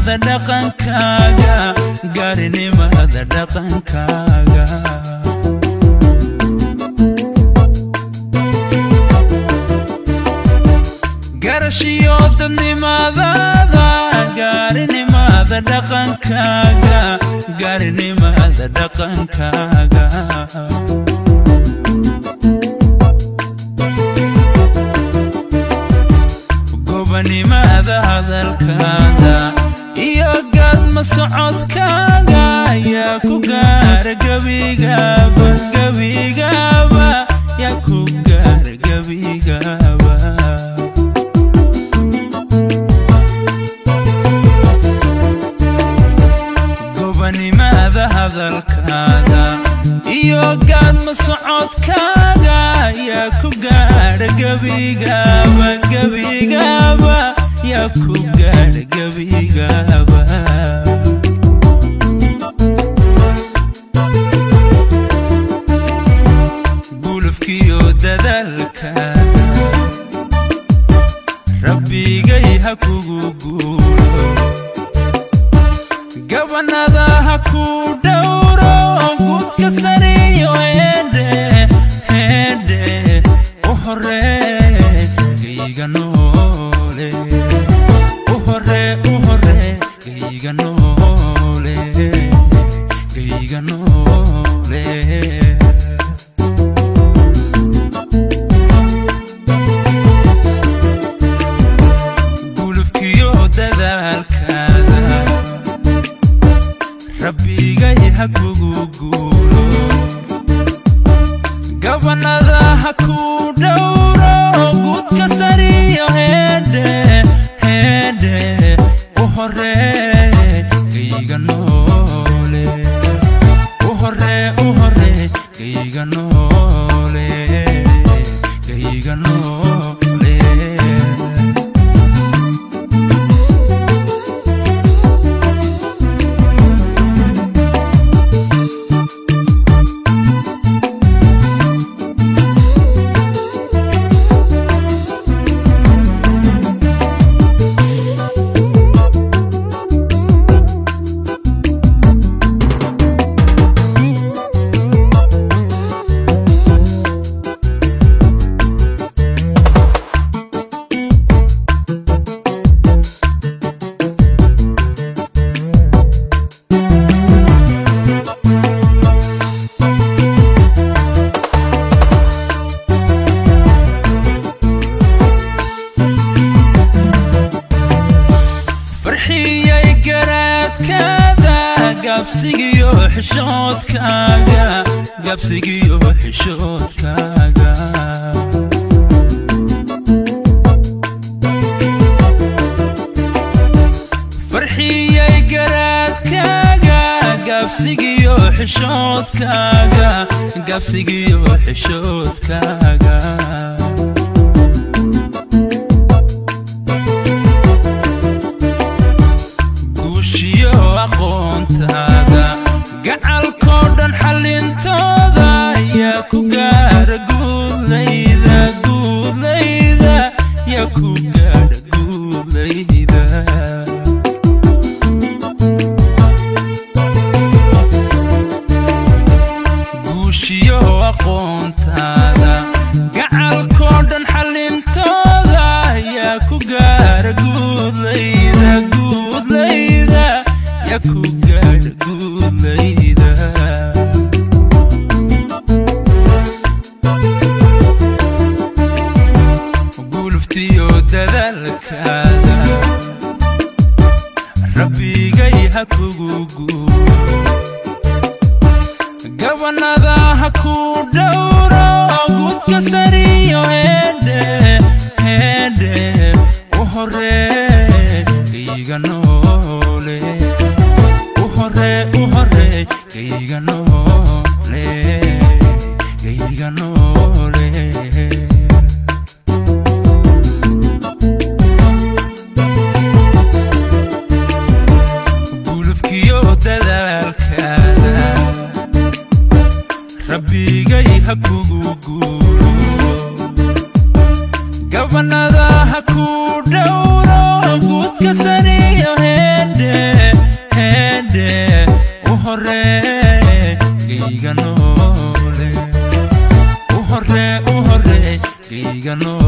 garinimada dhaqankaaga garinimada dhaqankaaga garashiyo dadnimadada garinimada dhaqankaaga garinimada dhaqankaaga gobanimada hadalkaaga iyo gadma socodkaaga yaa ku gaara gebigaba gebigaba yaa ku gaara gebigaba gobanimada hadalkaaga iyo gadma socodkaaga yaa ku gaara gebigaba gebigaba yaa ku gaara gebigaba gulufkiyo dadaalkaaga rabbigay ha kugu guulo gabanada ha ku dhowro gudka sariyo hede hede u horee gayga noole u horee gayga noole gayga noole gulufkiyo dadaalkaaga rabbigay ha kugu guulo gabanada ha ku dhowro gudka sariyo hede hede u horee gayga noole u horee gayga noole gayga noole farxiyay garaadkaada gabsigiyo xishoodkaaga gabsigiyo xishoodkaaga farxiyay garaadkaaga gabsigiyo xishoodkaaga gabsigiyo xishoodkaaga aqoontaada gacalkoo dhan xallintooda yaa ku gaara guudlayda guudlayda yaa ku gaara guudlayda guushiyo aqoontaada gacalkoo dhan xallintooda yaa ku gaara guudlayda guudlayda yaa ku gaara guudlayda guluftiyo dadaalkaada rabbigay ha kugu guulo gabanada ha ku dhowro gudka sariyo hede hede u horee gayga noole u horee gayga noole gayga noole gulufkiyo dadaalkaada rabbigay ha kugu guulo gabanada ha ku dhowro gudka sariyo hede نور